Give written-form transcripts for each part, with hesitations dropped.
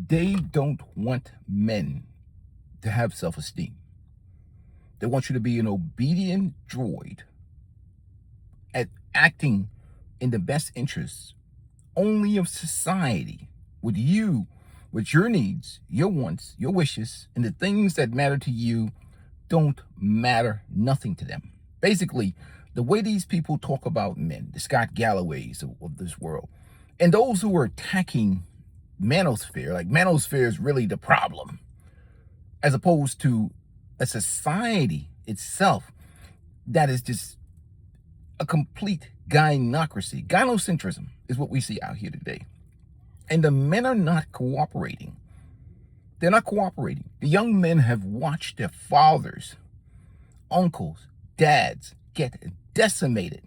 They don't want men to have self-esteem. They want you to be an obedient droid at acting in the best interests only of society, with you, with your needs, your wants, your wishes, and the things that matter to you don't matter nothing to them. Basically, the way these people talk about men, the Scott Galloways of this world, and those who are attacking manosphere, like manosphere is really the problem, as opposed to a society itself that is just a complete gynocracy. Gynocentrism is what we see out here today. And the men are not cooperating. They're not cooperating. The young men have watched their fathers, uncles, dads get decimated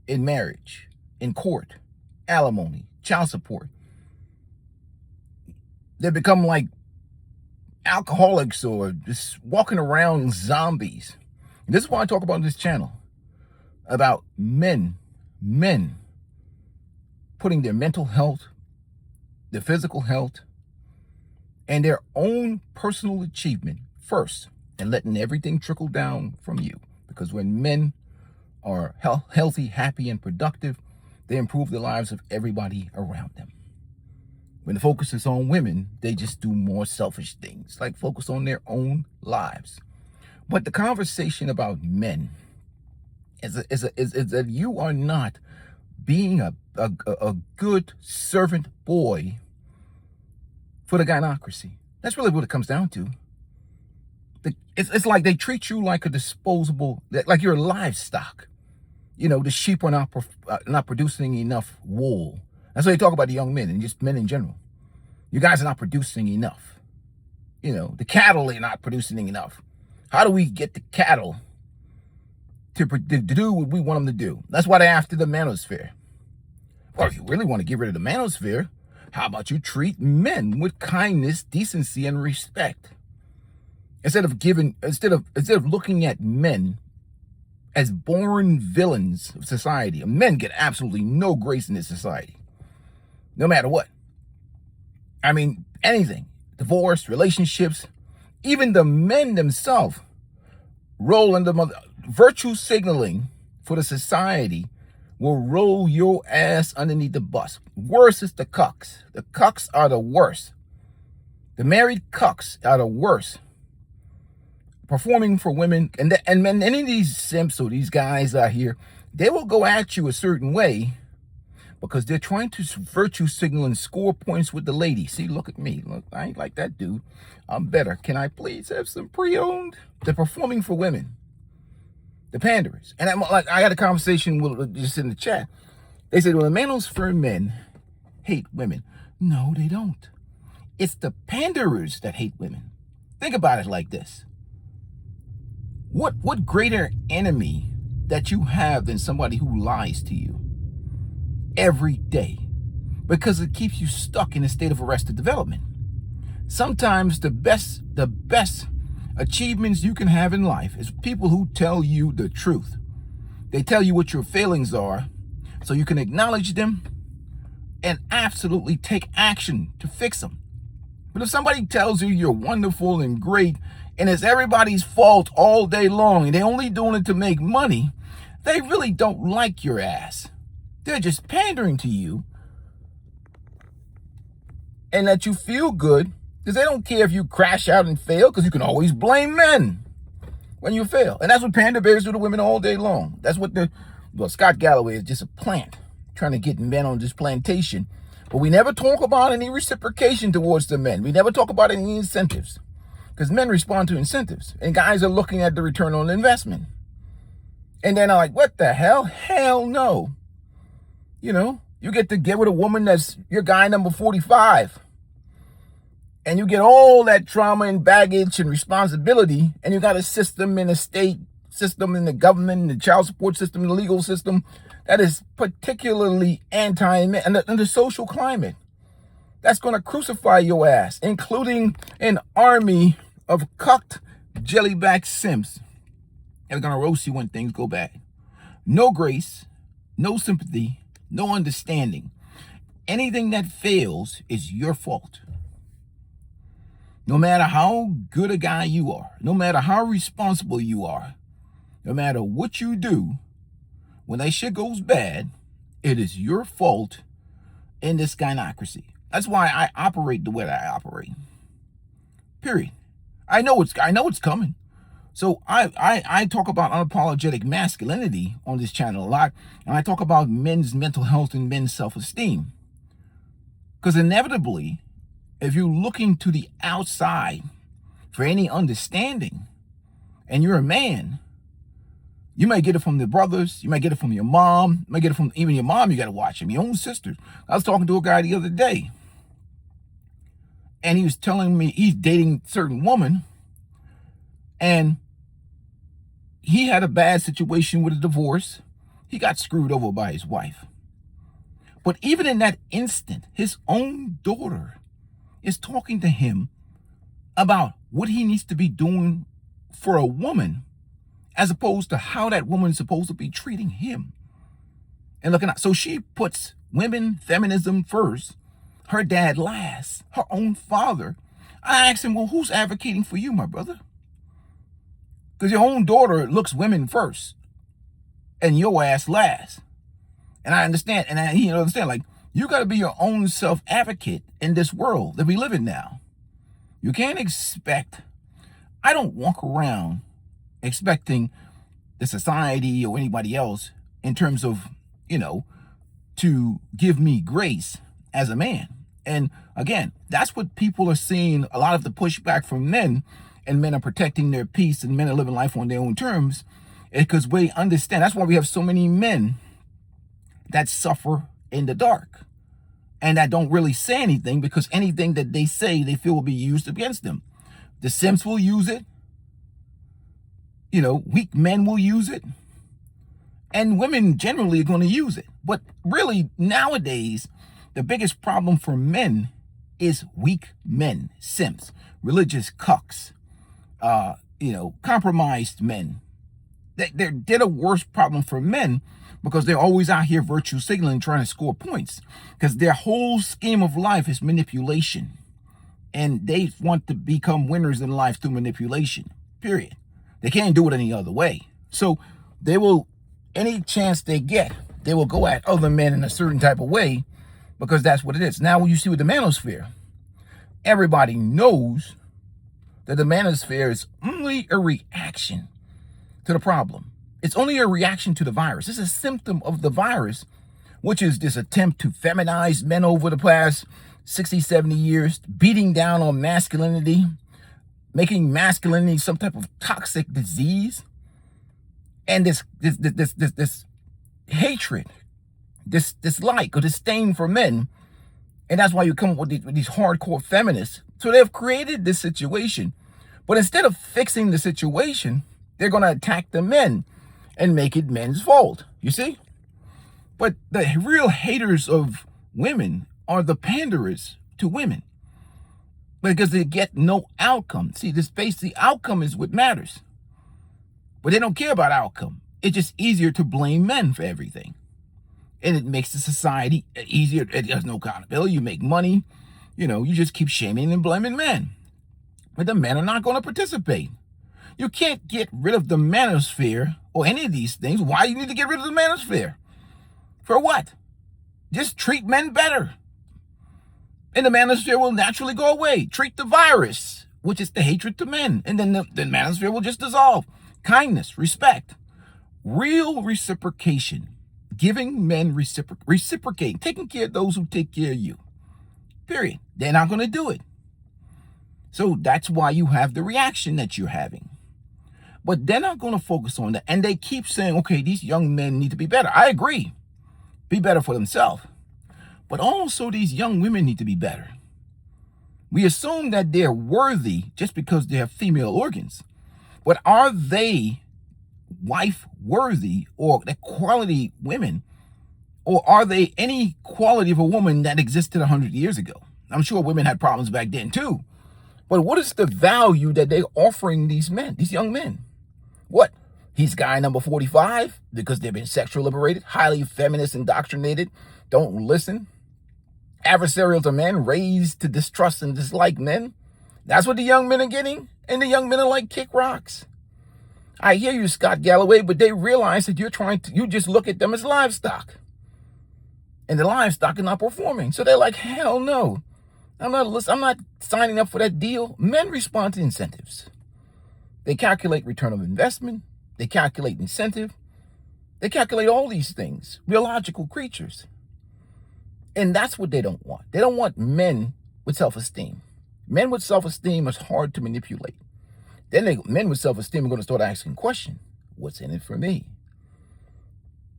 in marriage, in court, alimony, child support. They become like alcoholics or just walking around zombies. And this is why I talk about this channel, about men putting their mental health, their physical health, and their own personal achievement first, and letting everything trickle down from you. Because when men are healthy, happy, and productive, they improve the lives of everybody around them. When the focus is on women, they just do more selfish things, like focus on their own lives. But the conversation about men is that you are not being a good servant boy for the gynocracy. That's really what it comes down to. It's like they treat you like a disposable, like you're livestock. You know, the sheep are not producing enough wool. That's why they talk about the young men and just men in general. You guys are not producing enough. You know, the cattle are not producing enough. How do we get the cattle to do what we want them to do? That's why they're after the manosphere. Well, if you really want to get rid of the manosphere, how about you treat men with kindness, decency, and respect? Instead of looking at men as born villains of society. Men get absolutely no grace in this society, no matter what. I mean, anything, divorce, relationships, even the men themselves roll under virtue signaling for the society will roll your ass underneath the bus. Worse is the cucks. The cucks are the worst. The married cucks are the worst. Performing for women, and any of these simps or these guys out here, they will go at you a certain way because they're trying to virtue signal and score points with the lady. See, look at me. Look, I ain't like that dude. I'm better. Can I please have some pre-owned? They're performing for women. The panderers. And I had a conversation with just in the chat. They said, well, the manosphere men hate women. No, they don't. It's the panderers that hate women. Think about it like this. What greater enemy that you have than somebody who lies to you every day? Because it keeps you stuck in a state of arrested development. Sometimes the best achievements you can have in life is people who tell you the truth. They tell you what your failings are so you can acknowledge them and absolutely take action to fix them. But if somebody tells you you're wonderful and great and it's everybody's fault all day long and they're only doing it to make money, they really don't like your ass. They're just pandering to you and that you feel good because they don't care if you crash out and fail, because you can always blame men when you fail. And that's what panda bears do to women all day long. That's what Scott Galloway is just a plant trying to get men on this plantation. But we never talk about any reciprocation towards the men. We never talk about any incentives, because men respond to incentives and guys are looking at the return on investment. And then I'm like, what the hell? Hell no. You know, you get to get with a woman that's your guy number 45. And you get all that trauma and baggage and responsibility, and you got a system in a state system, in the government, in the child support system, in the legal system that is particularly anti-men, and the social climate that's going to crucify your ass, including an army of cucked jellyback simps that are going to roast you when things go bad. No grace, no sympathy, no understanding. Anything that fails is your fault. No matter how good a guy you are, no matter how responsible you are, no matter what you do, when that shit goes bad, it is your fault in this gynocracy. That's why I operate the way that I operate. Period. I know it's coming. So I talk about unapologetic masculinity on this channel a lot, and I talk about men's mental health and men's self-esteem. Because inevitably, if you're looking to the outside for any understanding, and you're a man, you might get it from the brothers, you might get it from your mom, you might get it from even your mom. You got to watch him, your own sisters. I was talking to a guy the other day, and he was telling me he's dating a certain woman, and he had a bad situation with a divorce. He got screwed over by his wife. But even in that instant, his own daughter is talking to him about what he needs to be doing for a woman, as opposed to how that woman is supposed to be treating him. And looking at, so she puts women, feminism first, her dad last, her own father. I asked him, well, who's advocating for you, my brother? Because your own daughter looks women first and your ass last. And I understand, and he understand, like, you got to be your own self-advocate in this world that we live in now. You can't expect, I don't walk around expecting the society or anybody else in terms of, to give me grace as a man. And again, that's what people are seeing, a lot of the pushback from men, and men are protecting their peace and men are living life on their own terms, because we understand. That's why we have so many men that suffer in the dark and that don't really say anything, because anything that they say they feel will be used against them. The simps will use it. Weak men will use it. And women generally are going to use it. But really, nowadays, the biggest problem for men is weak men, simps, religious cucks, compromised men. They're the worst problem for men, because they're always out here virtue signaling, trying to score points, because their whole scheme of life is manipulation. And they want to become winners in life through manipulation, period. They can't do it any other way. So they will, any chance they get, they will go at other men in a certain type of way, because that's what it is. Now, when you see with the manosphere, everybody knows that the manosphere is only a reaction to the problem. It's only a reaction to the virus. It's a symptom of the virus, which is this attempt to feminize men over the past 60, 70 years, beating down on masculinity, making masculinity some type of toxic disease. And this hatred, this dislike or disdain for men. And that's why you come up with these hardcore feminists. So they've created this situation. But instead of fixing the situation, they're going to attack the men and make it men's fault. You see? But the real haters of women are the panderers to women, because they get no outcome. See, the outcome is what matters. But they don't care about outcome. It's just easier to blame men for everything. And it makes the society easier. There's no accountability. You make money. You just keep shaming and blaming men. But the men are not going to participate. You can't get rid of the manosphere or any of these things. Why do you need to get rid of the manosphere? For what? Just treat men better. And the manosphere will naturally go away. Treat the virus, which is the hatred to men. And then the manosphere will just dissolve. Kindness, respect, real reciprocation, giving men reciprocating, taking care of those who take care of you. Period. They're not going to do it. So that's why you have the reaction that you're having. But they're not going to focus on that. And they keep saying, okay, these young men need to be better. I agree. Be better for themselves. But also these young women need to be better. We assume that they're worthy just because they have female organs. But are they wife worthy or the quality women? Or are they any quality of a woman that existed 100 years ago? I'm sure women had problems back then too. But what is the value that they're offering these men, these young men? What? He's guy number 45 because they've been sexually liberated, highly feminist indoctrinated, don't listen. Adversarial to men, raised to distrust and dislike men. That's what the young men are getting, and the young men are like, kick rocks. I hear you, Scott Galloway, but they realize that you just look at them as livestock. And the livestock are not performing. So they're like, hell no. I'm not signing up for that deal. Men respond to incentives. They calculate return of investment. They calculate incentive. They calculate all these things. We're logical creatures. And that's what they don't want. They don't want men with self-esteem. Men with self-esteem is hard to manipulate. Then men with self-esteem are going to start asking questions. What's in it for me?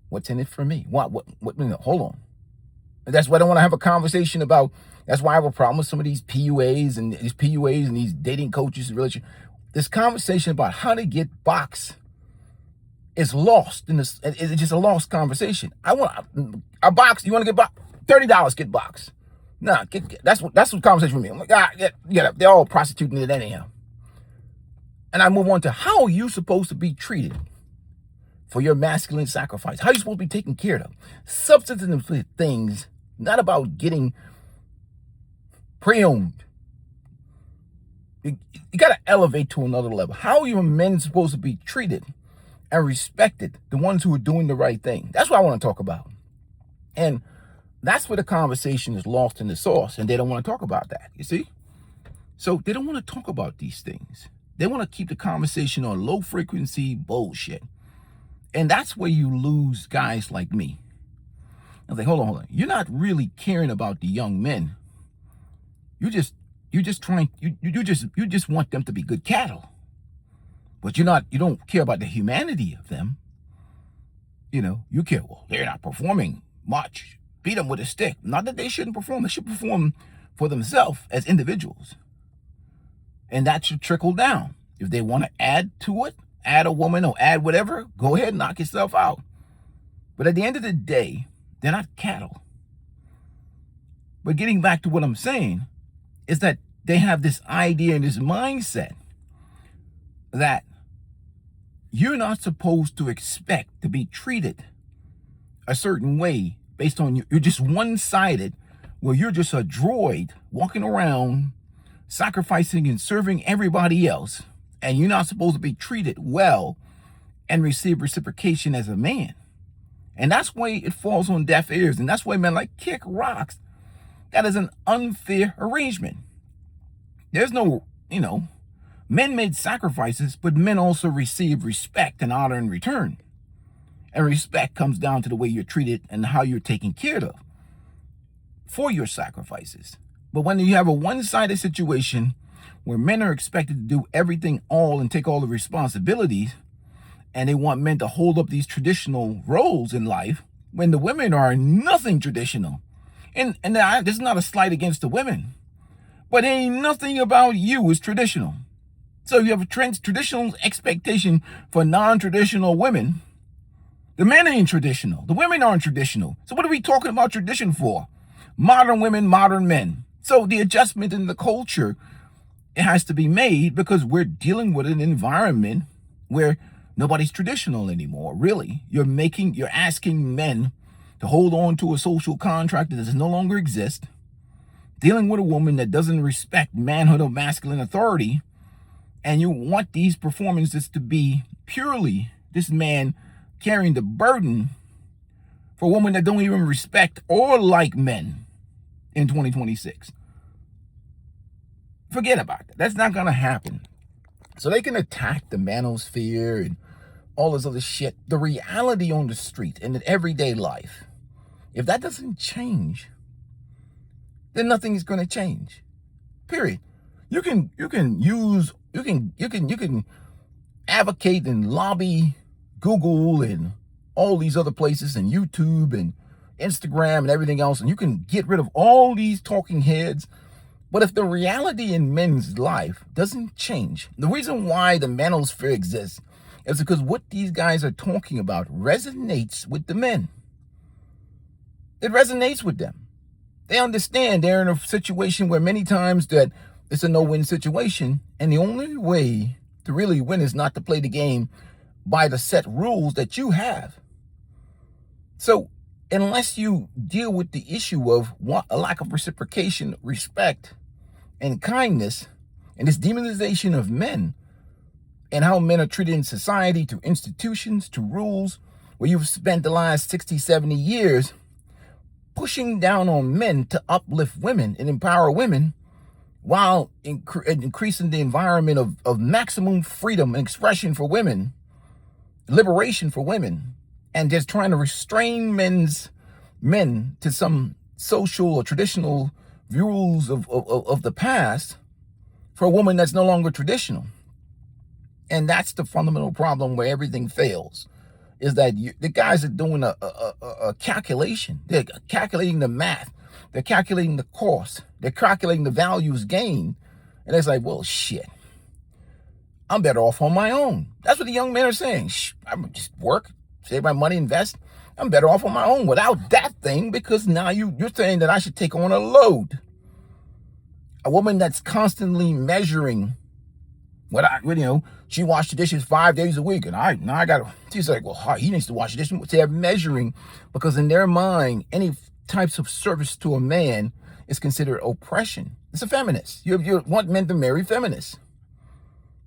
What's in it for me? What, hold on. That's why I don't want to have a conversation about, that's why I have a problem with some of these PUAs and these dating coaches and relationship. This conversation about how to get box is lost in this. It's just a lost conversation. I want a box. You want to get box? $30 get box. Nah, that's what conversation for me. I'm like, they're all prostituting it anyhow. And I move on to, how are you supposed to be treated for your masculine sacrifice? How are you supposed to be taken care of? Substantive things, not about getting pre-owned. You got to elevate to another level. How are your men supposed to be treated and respected? The ones who are doing the right thing. That's what I want to talk about. And that's where the conversation is lost in the sauce, and they don't want to talk about that, you see? So they don't want to talk about these things. They want to keep the conversation on low frequency bullshit. And that's where you lose guys like me. I was like, hold on. You're not really caring about the young men. You just want them to be good cattle. But you don't care about the humanity of them. You care, well, they're not performing much. Beat them with a stick. Not that they shouldn't perform. They should perform for themselves as individuals. And that should trickle down. If they want to add to it, add a woman or add whatever, go ahead and knock yourself out. But at the end of the day, they're not cattle. But getting back to what I'm saying is that they have this idea and this mindset that you're not supposed to expect to be treated a certain way based on you're just one-sided, where you're just a droid walking around sacrificing and serving everybody else, and you're not supposed to be treated well and receive reciprocation as a man. And that's why it falls on deaf ears, and that's why men like, kick rocks. That is an unfair arrangement. There's no, men made sacrifices, but men also receive respect and honor in return. And respect comes down to the way you're treated and how you're taken care of for your sacrifices. But when you have a one-sided situation where men are expected to do everything all and take all the responsibilities, and they want men to hold up these traditional roles in life, when the women are nothing traditional. And this is not a slight against the women, but ain't nothing about you is traditional. So you have a traditional expectation for non-traditional women. The men ain't traditional. The women aren't traditional. So what are we talking about tradition for? Modern women, modern men. So the adjustment in the culture, it has to be made, because we're dealing with an environment where nobody's traditional anymore, really. You're asking men to hold on to a social contract that does no longer exist, dealing with a woman that doesn't respect manhood or masculine authority, and you want these performances to be purely this man carrying the burden for women that don't even respect or like men in 2026. Forget about that. That's not going to happen. So they can attack the manosphere and all this other shit. The reality on the street and in everyday life, if that doesn't change, then nothing is going to change. Period. You can advocate and lobby Google and all these other places and YouTube and Instagram and everything else, and you can get rid of all these talking heads. But if the reality in men's life doesn't change, the reason why the manosphere exists is because what these guys are talking about resonates with the men. It resonates with them. They understand they're in a situation where many times that it's a no-win situation, and the only way to really win is not to play the game by the set rules that you have. So unless you deal with the issue of a lack of reciprocation, respect, and kindness, And this demonization of men and how men are treated in society, to institutions, to rules, where you've spent the last 60, 70 years pushing down on men to uplift women and empower women, while increasing the environment of maximum freedom and expression for women, liberation for women, and just trying to restrain men to some social or traditional rules of the past for a woman that's no longer traditional. And that's the fundamental problem where everything fails, is that the guys are doing a calculation. They're calculating the math. They're calculating the cost. They're calculating the values gained. And it's like, well, shit, I'm better off on my own. That's what the young men are saying. I'm just work, save my money, invest. I'm better off on my own without that thing, because now you're saying that I should take on a load. A woman that's constantly measuring she washed the dishes 5 days a week, and I got to, she's like, well, he needs to wash the dishes. They're measuring, because in their mind, any types of service to a man is considered oppression. It's a feminist. You want men to marry feminists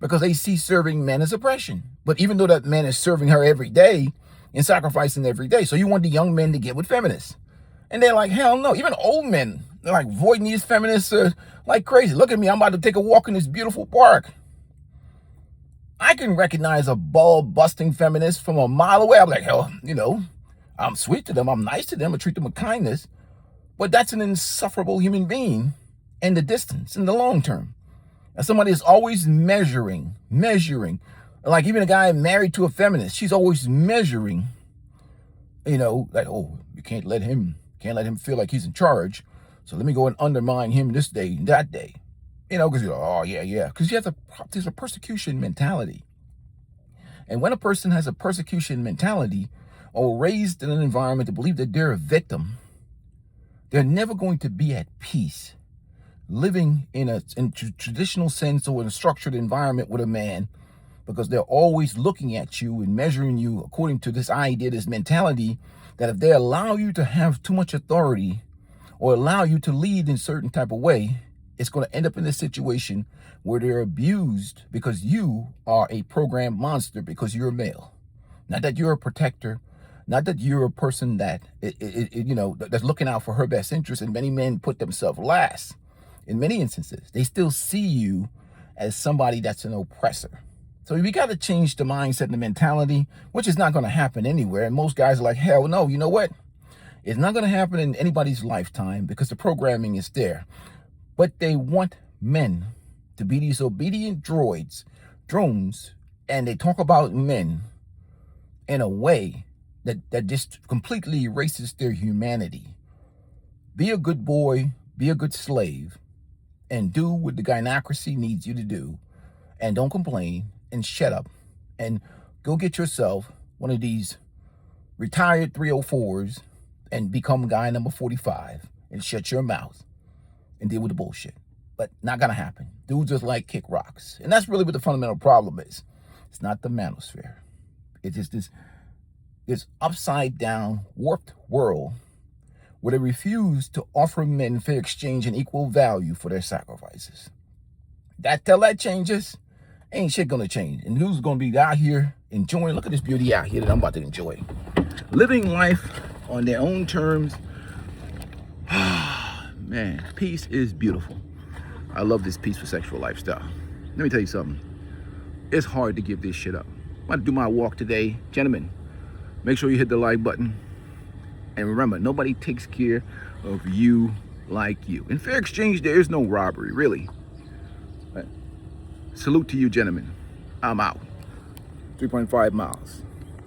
because they see serving men as oppression. But even though that man is serving her every day and sacrificing every day, so you want the young men to get with feminists. And they're like, hell no. Even old men, they're like avoiding these feminists like crazy. Look at me, I'm about to take a walk in this beautiful park. I can recognize a ball-busting feminist from a mile away. I'm like, hell, I'm sweet to them. I'm nice to them. I treat them with kindness. But that's an insufferable human being in the distance, in the long term. And somebody is always measuring. Like even a guy married to a feminist, she's always measuring, like, oh, you can't let him feel like he's in charge. So let me go and undermine him this day and that day. Because oh yeah, because there's a persecution mentality, and when a person has a persecution mentality, or raised in an environment to believe that they're a victim, they're never going to be at peace, living in a traditional sense or in a structured environment with a man, because they're always looking at you and measuring you according to this idea, this mentality, that if they allow you to have too much authority or allow you to lead in a certain type of way, it's going to end up in a situation where they're abused because you are a programmed monster, because you're a male. Not that you're a protector, not that you're a person that, that's looking out for her best interest. And many men put themselves last. In many instances, they still see you as somebody that's an oppressor. So we got to change the mindset and the mentality, which is not going to happen anywhere. And most guys are like, hell no, you know what? It's not going to happen in anybody's lifetime, because the programming is there. But they want men to be these obedient droids, drones, and they talk about men in a way that just completely erases their humanity. Be a good boy, be a good slave, and do what the gynocracy needs you to do, and don't complain, and shut up, and go get yourself one of these retired 304s and become guy number 45 and shut your mouth and deal with the bullshit. But not gonna happen. Dudes just like kick rocks. And that's really what the fundamental problem is. It's not the manosphere. It's just this upside down, warped world where they refuse to offer men fair exchange and equal value for their sacrifices. Till that changes, ain't shit gonna change. And dudes gonna be out here enjoying, look at this beauty out here that I'm about to enjoy. Living life on their own terms. Man, peace is beautiful. I love this peaceful sexual lifestyle. Let me tell you something. It's hard to give this shit up. I'm about to do my walk today. Gentlemen, make sure you hit the like button. And remember, nobody takes care of you like you. In fair exchange, there is no robbery, really. But salute to you, gentlemen. I'm out. 3.5 miles.